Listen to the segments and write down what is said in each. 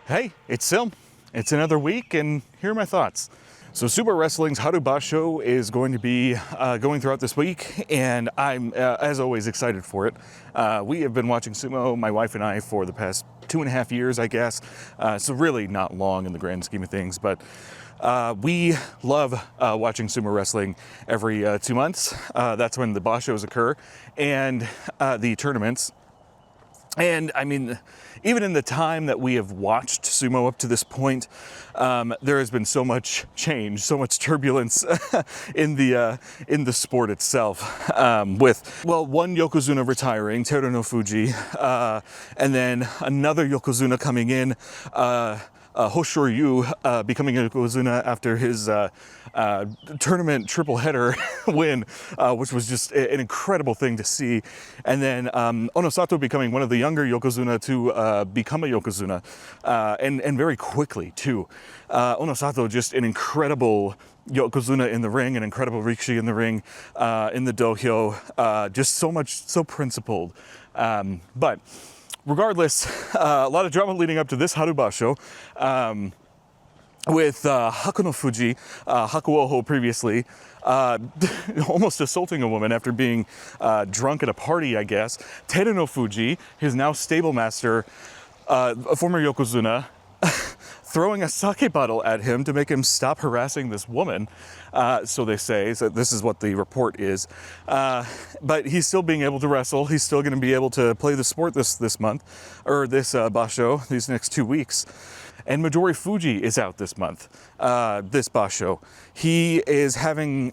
Hey, it's Sil. It's another week, and here are my thoughts. So Sumo Wrestling's Haru Basho is going to be going throughout this week, and I'm, as always, excited for it. We have been watching sumo, my wife and I, for the past 2.5 years, I guess. So really not long in the grand scheme of things, but we love watching sumo wrestling every 2 months. That's when the Bashos occur, and the tournaments. And I mean, even in the time that we have watched sumo up to this point, there has been so much change, so much turbulence in the sport itself. With, well, one Yokozuna retiring, Teru no Fuji, and then another Yokozuna coming in, Hoshoryu becoming a Yokozuna after his tournament triple header win, which was just an incredible thing to see. And then Onosato becoming one of the younger Yokozuna to become a Yokozuna, and very quickly too. Onosato, just an incredible Yokozuna in the ring, an incredible Rikishi in the ring, in the dohyo, just so principled. But regardless, a lot of drama leading up to this Haru Basho, with Haku no Fuji, Hakuoho previously, almost assaulting a woman after being drunk at a party, I guess. Teru no Fuji, his now stable master, a former Yokozuna, throwing a sake bottle at him to make him stop harassing this woman. So they say, so this is what the report is. But he's still being able to wrestle. He's still going to be able to play the sport this month, or this Basho, these next 2 weeks. And Midori Fuji is out this month, this Basho. He is having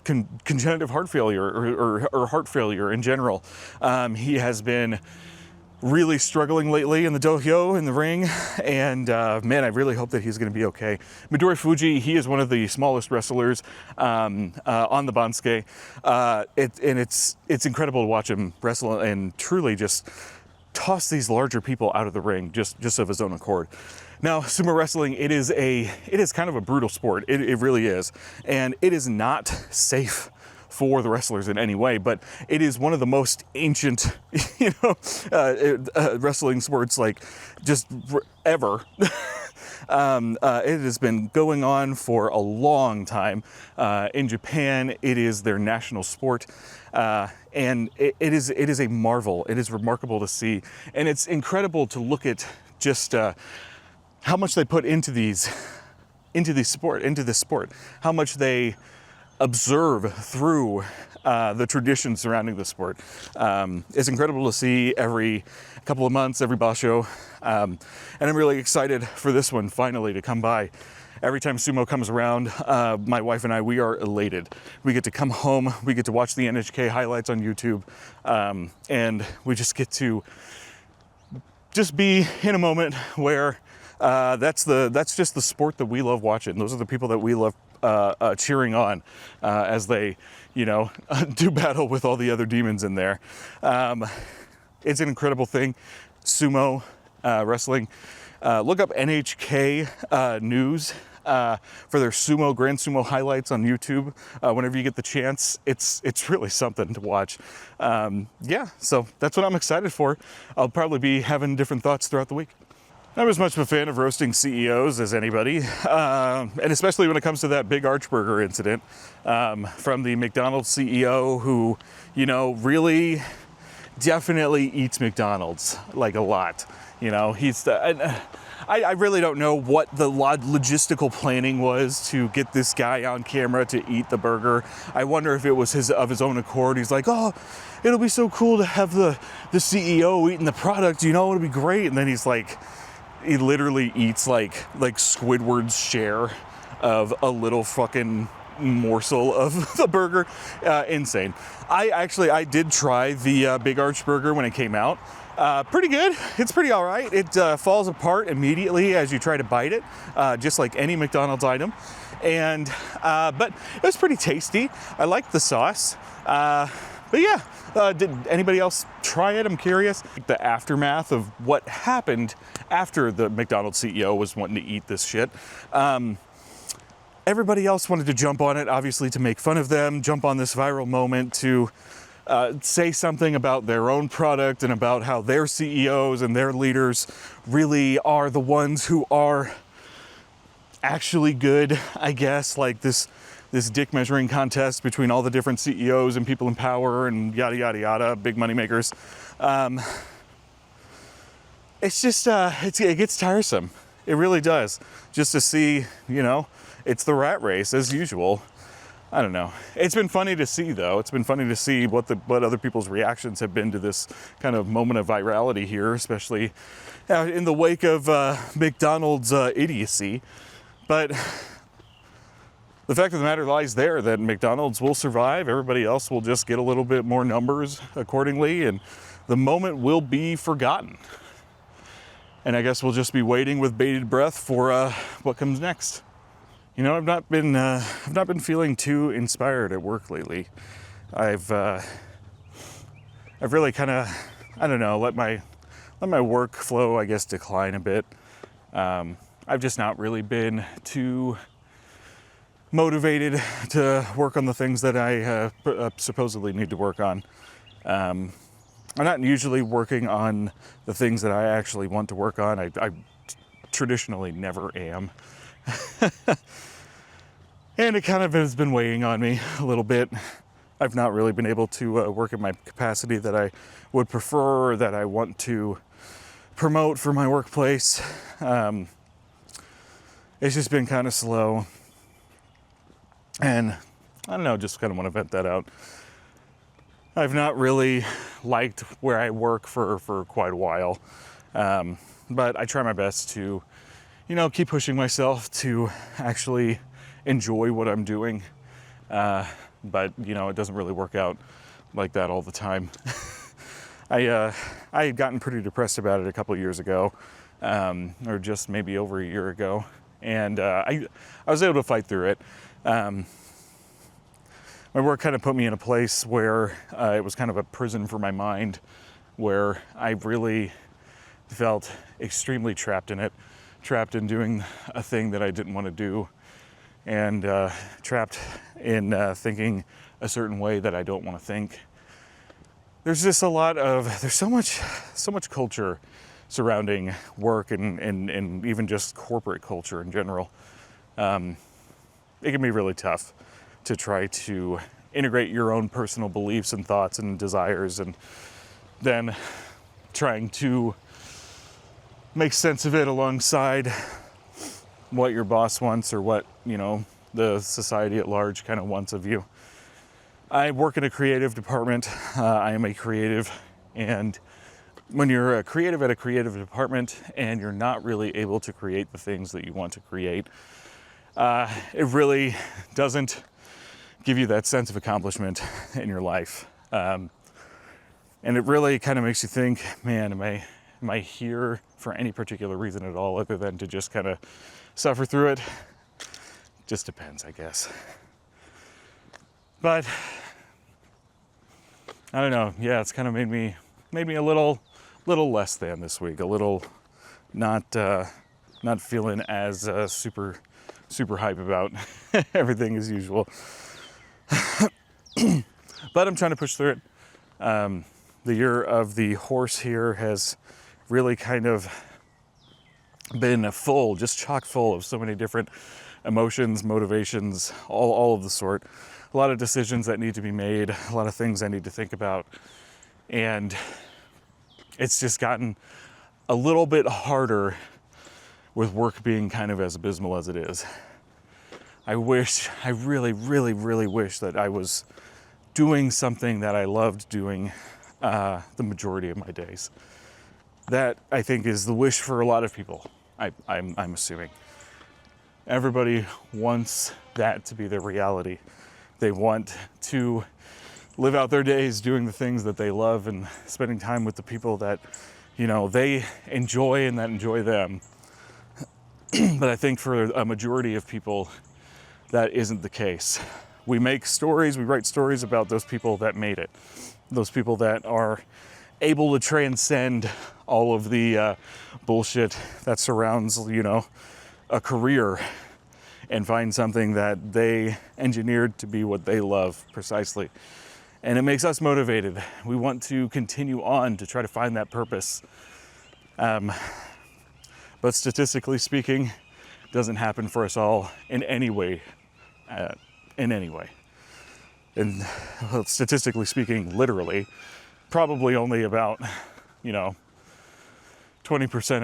congenital heart failure, or heart failure in general. He has been really struggling lately in the dohyo, in the ring, and man, I really hope that he's going to be okay. Midori Fuji, he is one of the smallest wrestlers on the Bansuke, and it's incredible to watch him wrestle and truly just toss these larger people out of the ring just of his own accord. Now, sumo wrestling, it is kind of a brutal sport. It really is, and it is not safe for the wrestlers in any way, but it is one of the most ancient, wrestling sports, like, just ever. It has been going on for a long time. In Japan, it is their national sport, and it is a marvel. It is remarkable to see, and it's incredible to look at just how much they put into this sport, how much they observe through the traditions surrounding the sport. It's incredible to see every couple of months, every Basho, and I'm really excited for this one finally to come by. Every time sumo comes around, my wife and I, we are elated. We get to come home, we get to watch the NHK highlights on YouTube, and we just get to be in a moment where that's just the sport that we love watching. Those are the people that we love cheering on as they, do battle with all the other demons in there. It's an incredible thing. Sumo wrestling. Look up NHK News for their Grand Sumo highlights on YouTube whenever you get the chance. It's really something to watch. Yeah, so that's what I'm excited for. I'll probably be having different thoughts throughout the week. I'm as much of a fan of roasting CEOs as anybody, and especially when it comes to that big Archburger incident from the McDonald's CEO who, really definitely eats McDonald's, like, a lot. I really don't know what the logistical planning was to get this guy on camera to eat the burger. I wonder if it was of his own accord. He's like, oh, it'll be so cool to have the CEO eating the product, it'll be great. And then he's like, he literally eats like Squidward's share of a little fucking morsel of the burger. Insane. I did try the Big Arch Burger when it came out. Pretty good. It's pretty all right. It falls apart immediately as you try to bite it, just like any McDonald's item. And but it was pretty tasty. I liked the sauce. But yeah, did anybody else try it? I'm curious. The aftermath of what happened after the McDonald's CEO was wanting to eat this shit. Everybody else wanted to jump on it, obviously, to make fun of them, jump on this viral moment to say something about their own product and about how their CEOs and their leaders really are the ones who are actually good, I guess, like this dick measuring contest between all the different CEOs and people in power and yada yada yada, big money makers. It's just it gets tiresome. It really does. Just to see, it's the rat race as usual. I don't know. It's been funny to see, though. It's been funny to see what other people's reactions have been to this kind of moment of virality here, especially in the wake of McDonald's idiocy. But the fact of the matter lies there that McDonald's will survive. Everybody else will just get a little bit more numbers accordingly, and the moment will be forgotten. And I guess we'll just be waiting with bated breath for what comes next. I've not been feeling too inspired at work lately. I've really kind of, I don't know, let my workflow, I guess, decline a bit. I've just not really been too motivated to work on the things that I supposedly need to work on. I'm not usually working on the things that I actually want to work on. I traditionally never am. And it kind of has been weighing on me a little bit. I've not really been able to work at my capacity that I would prefer or that I want to promote for my workplace. It's just been kind of slow. And I don't know, just kind of want to vent that out. I've not really liked where I work for quite a while. But I try my best to, keep pushing myself to actually enjoy what I'm doing. But, it doesn't really work out like that all the time. I had gotten pretty depressed about it a couple of years ago, or just maybe over a year ago. And I was able to fight through it. My work kind of put me in a place where it was kind of a prison for my mind, where I really felt extremely trapped in it, trapped in doing a thing that I didn't want to do, and trapped in thinking a certain way that I don't want to think. There's just there's so much culture surrounding work and even just corporate culture in general. It can be really tough to try to integrate your own personal beliefs and thoughts and desires, and then trying to make sense of it alongside what your boss wants or what, the society at large kind of wants of you. I work in a creative department. I am a creative, and when you're a creative at a creative department and you're not really able to create the things that you want to create, it really doesn't give you that sense of accomplishment in your life. And it really kind of makes you think, man, am I here for any particular reason at all other than to just kind of suffer through it? Just depends, I guess. But I don't know. Yeah, it's kind of made me a little less than this week. A little not feeling as super hype about everything as usual. But I'm trying to push through it. The year of the horse here has really kind of been just chock full of so many different emotions, motivations, all of the sort. A lot of decisions that need to be made, a lot of things I need to think about. And it's just gotten a little bit harder with work being kind of as abysmal as it is. I really, really, really wish that I was doing something that I loved doing the majority of my days. That, I think, is the wish for a lot of people, I'm assuming. Everybody wants that to be their reality. They want to live out their days doing the things that they love and spending time with the people that, they enjoy and that enjoy them. But I think for a majority of people, that isn't the case. We write stories about those people that made it. Those people that are able to transcend all of the bullshit that surrounds, a career, and find something that they engineered to be what they love precisely. And it makes us motivated. We want to continue on to try to find that purpose. But statistically speaking, it doesn't happen for us all in any way. And well, statistically speaking, literally, probably only about, 20%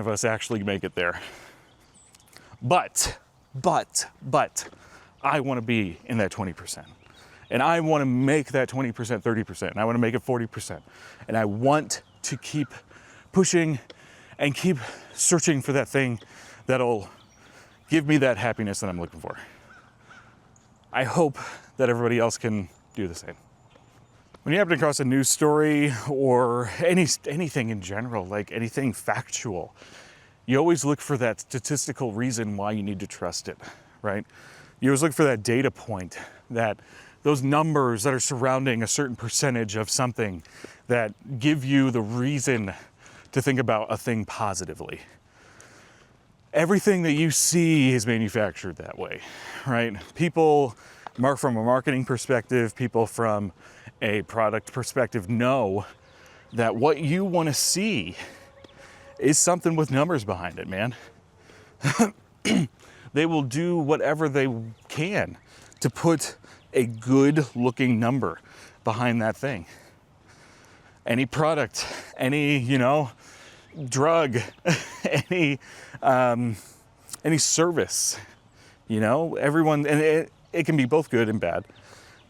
of us actually make it there. But, I want to be in that 20%. And I want to make that 20% 30%. And I want to make it 40%. And I want to keep pushing and keep searching for that thing that'll give me that happiness that I'm looking for. I hope that everybody else can do the same. When you happen across a news story or anything in general, like anything factual, you always look for that statistical reason why you need to trust it, right? You always look for that data point, that those numbers that are surrounding a certain percentage of something that give you the reason to think about a thing positively. Everything that you see is manufactured that way, right? People, from a marketing perspective, people from a product perspective know that what you want to see is something with numbers behind it, man. They will do whatever they can to put a good looking number behind that thing. Any product, any, drug, any service, everyone, and it can be both good and bad,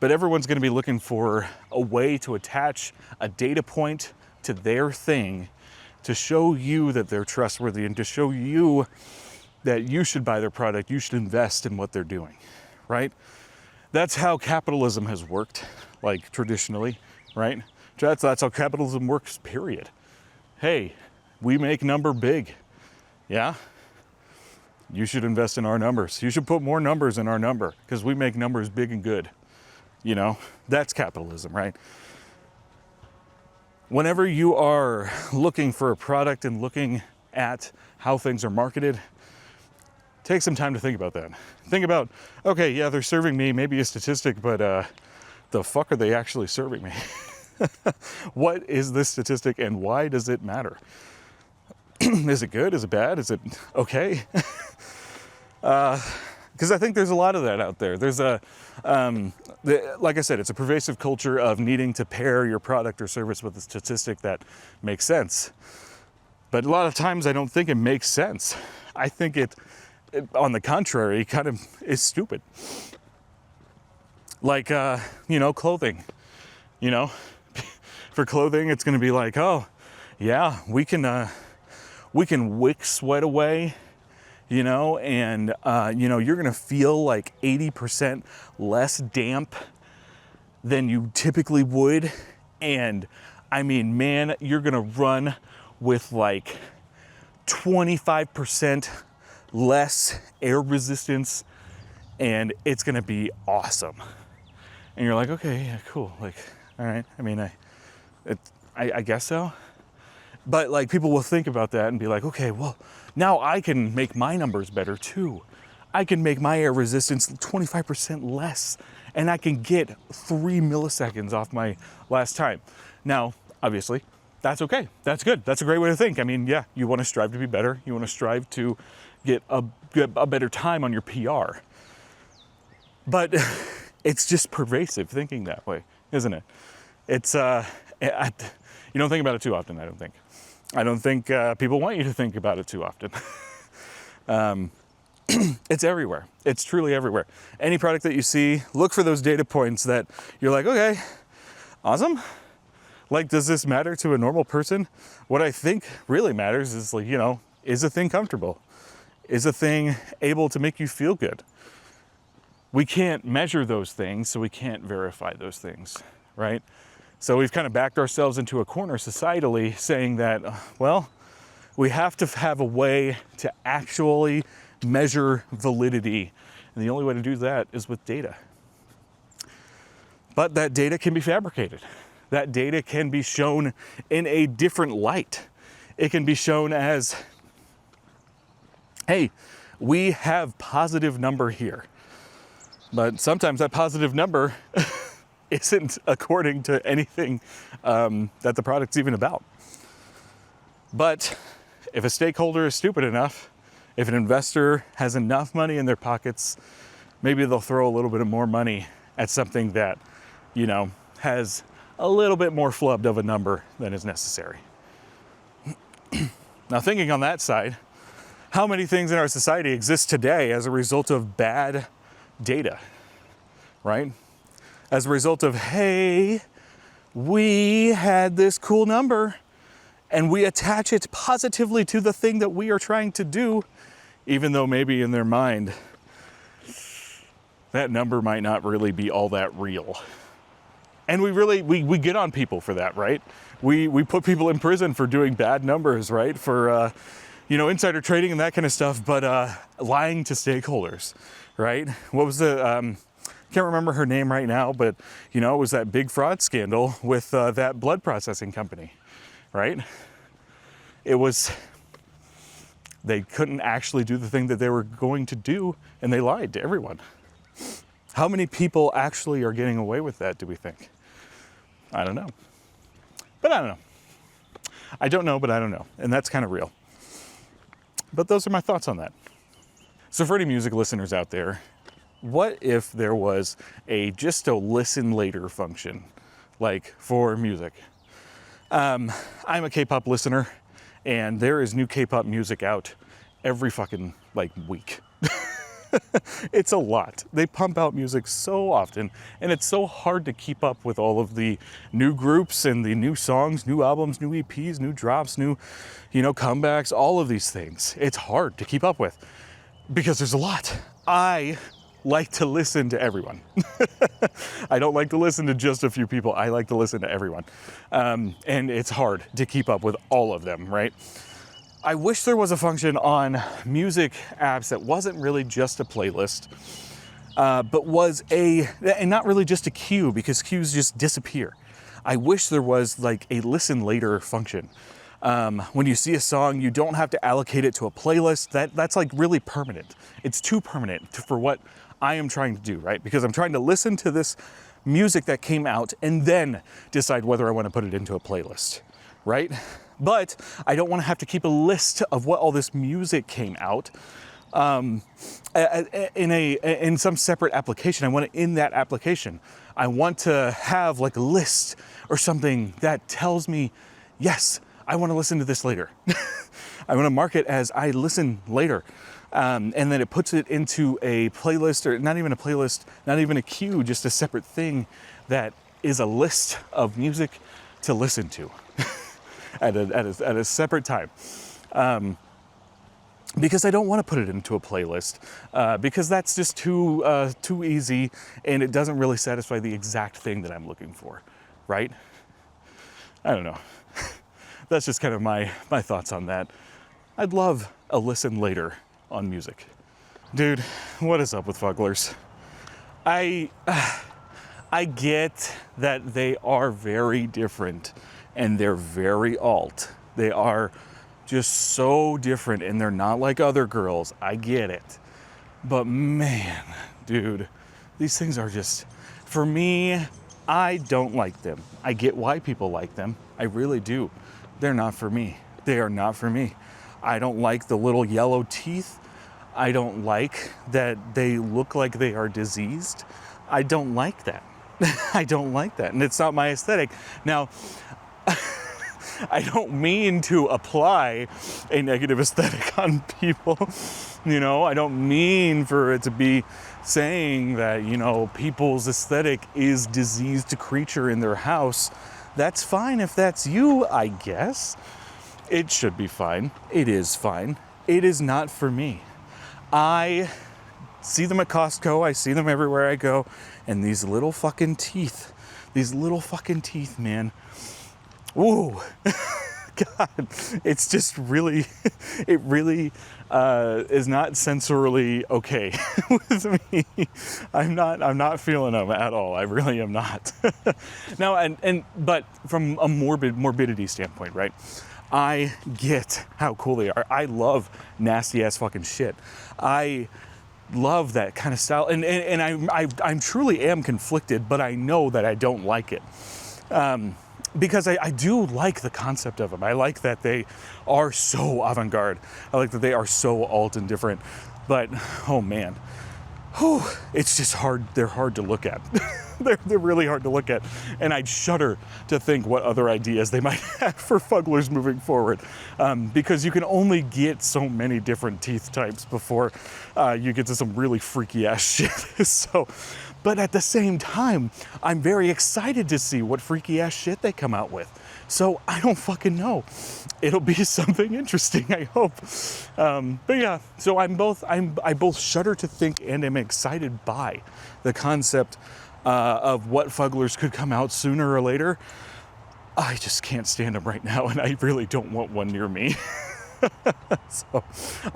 but everyone's going to be looking for a way to attach a data point to their thing to show you that they're trustworthy and to show you that you should buy their product, you should invest in what they're doing, right? That's how capitalism has worked, like traditionally, right? That's how capitalism works, period. Hey, we make number big, yeah? You should invest in our numbers. You should put more numbers in our number because we make numbers big and good. That's capitalism, right? Whenever you are looking for a product and looking at how things are marketed, take some time to think about that. Think about, okay, yeah, they're serving me maybe a statistic, but the fuck are they actually serving me? What is this statistic and why does it matter? Is it good? Is it bad? Is it okay? Because I think there's a lot of that out there. There's like I said, it's a pervasive culture of needing to pair your product or service with a statistic that makes sense. But a lot of times I don't think it makes sense. I think it on the contrary, kind of is stupid. Like, clothing, for clothing, it's going to be like, oh yeah, we can wick sweat away, and, you're going to feel like 80% less damp than you typically would. And I mean, man, you're going to run with like 25% less air resistance and it's going to be awesome. And you're like, okay, yeah, cool. Like, all right. I mean, I guess so. But like people will think about that and be like, okay, well, now I can make my numbers better too. I can make my air resistance 25% less and I can get 3 milliseconds off my last time. Now, obviously, that's okay. That's good. That's a great way to think. I mean, yeah, you want to strive to be better. You want to strive to get a better time on your PR. But it's just pervasive thinking that way, isn't it? It's, you don't think about it too often, I don't think. I don't think people want you to think about it too often. It's everywhere. It's truly everywhere. Any product that you see, look for those data points that you're like, okay, awesome. Like, does this matter to a normal person? What I think really matters is like, is a thing comfortable? Is a thing able to make you feel good? We can't measure those things, so we can't verify those things, right? So we've kind of backed ourselves into a corner societally saying that, well, we have to have a way to actually measure validity. And the only way to do that is with data. But that data can be fabricated. That data can be shown in a different light. It can be shown as, hey, we have positive number here. But sometimes that positive number isn't according to anything that the product's even about. But if a stakeholder is stupid enough, if an investor has enough money in their pockets, maybe they'll throw a little bit of more money at something that, you know, has a little bit more flubbed of a number than is necessary. Now, thinking on that side, how many things in our society exist today as a result of bad data, right? As a result of, hey, we had this cool number and we attach it positively to the thing that we are trying to do, even though maybe in their mind, that number might not really be all that real. And we get on people for that, right? We put people in prison for doing bad numbers, right? For, insider trading and that kind of stuff, but lying to stakeholders, right? What was the, can't remember her name right now, but, it was that big fraud scandal with that blood processing company, right? They couldn't actually do the thing that they were going to do, and they lied to everyone. How many people actually are getting away with that, do we think? I don't know. But I don't know. I don't know, but I don't know. And that's kind of real. But those are my thoughts on that. So for any music listeners out there, what if there was just a listen later function, like for music? I'm a K-pop listener, and there is new K-pop music out every fucking week. It's a lot. They pump out music so often, and it's so hard to keep up with all of the new groups and the new songs, new albums, new EPs, new drops, new, comebacks, all of these things. It's hard to keep up with because there's a lot. I like to listen to everyone. I don't like to listen to just a few people. I like to listen to everyone. And it's hard to keep up with all of them, right? I wish there was a function on music apps that wasn't really just a playlist, but was and not really just a queue, because queues just disappear. I wish there was a listen later function. When you see a song, you don't have to allocate it to a playlist. That's really permanent. It's too permanent for what I am trying to do, right? Because I'm trying to listen to this music that came out and then decide whether I want to put it into a playlist, right? But I don't want to have to keep a list of what all this music came out in some separate application. I want it in that application. I want to have a list or something that tells me, yes, I want to listen to this later. I want to mark it as I listen later. And then it puts it into a playlist, or not even a playlist, not even a queue, just a separate thing that is a list of music to listen to. At a separate time, because I don't want to put it into a playlist, because that's just too easy, and it doesn't really satisfy the exact thing that I'm looking for, right? I don't know. That's just kind of my thoughts on that. I'd love a listen later on music. Dude, what is up with Fugglers? I get that they are very different. And they're very alt. They are just so different, and they're not like other girls. I get it. But man, dude, these things are just, for me, I don't like them. I get why people like them. I really do. They're not for me. They are not for me. I don't like the little yellow teeth. I don't like that they look like they are diseased. I don't like that. I don't like that. And it's not my aesthetic. Now, I don't mean to apply a negative aesthetic on people, I don't mean for it to be saying that, people's aesthetic is diseased creature in their house. That's fine if that's you, I guess. It should be fine. It is fine. It is not for me. I see them at Costco. I see them everywhere I go. And these little fucking teeth, man. Ooh, God, it's just really, it really is not sensorily okay with me. I'm not feeling them at all. I really am not. Now, but from a morbidity standpoint, right? I get how cool they are. I love nasty ass fucking shit. I love that kind of style, and I'm truly am conflicted, but I know that I don't like it. Because I do like the concept of them. I like that they are so avant-garde. I like that they are so alt and different. But, oh man, it's just hard. They're hard to look at. They're really hard to look at. And I'd shudder to think what other ideas they might have for Fugglers moving forward. Because you can only get so many different teeth types before you get to some really freaky ass shit. But at the same time, I'm very excited to see what freaky ass shit they come out with. So I don't fucking know. It'll be something interesting, I hope. But yeah, so I both shudder to think and am excited by the concept of what Fugglers could come out sooner or later. I just can't stand them right now, and I really don't want one near me. So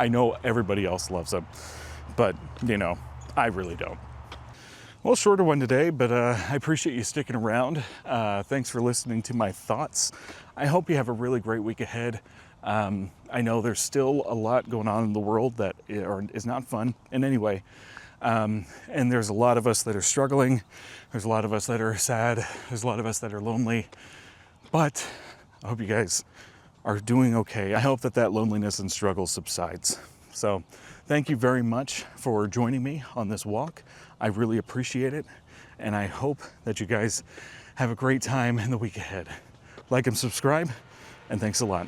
I know everybody else loves them, but you know, I really don't. Well, shorter one today, but I appreciate you sticking around. Thanks for listening to my thoughts. I hope you have a really great week ahead. I know there's still a lot going on in the world that is not fun in any way. And there's a lot of us that are struggling. There's a lot of us that are sad. There's a lot of us that are lonely. But I hope you guys are doing okay. I hope that loneliness and struggle subsides. So thank you very much for joining me on this walk. I really appreciate it, and I hope that you guys have a great time in the week ahead. Like and subscribe, and thanks a lot.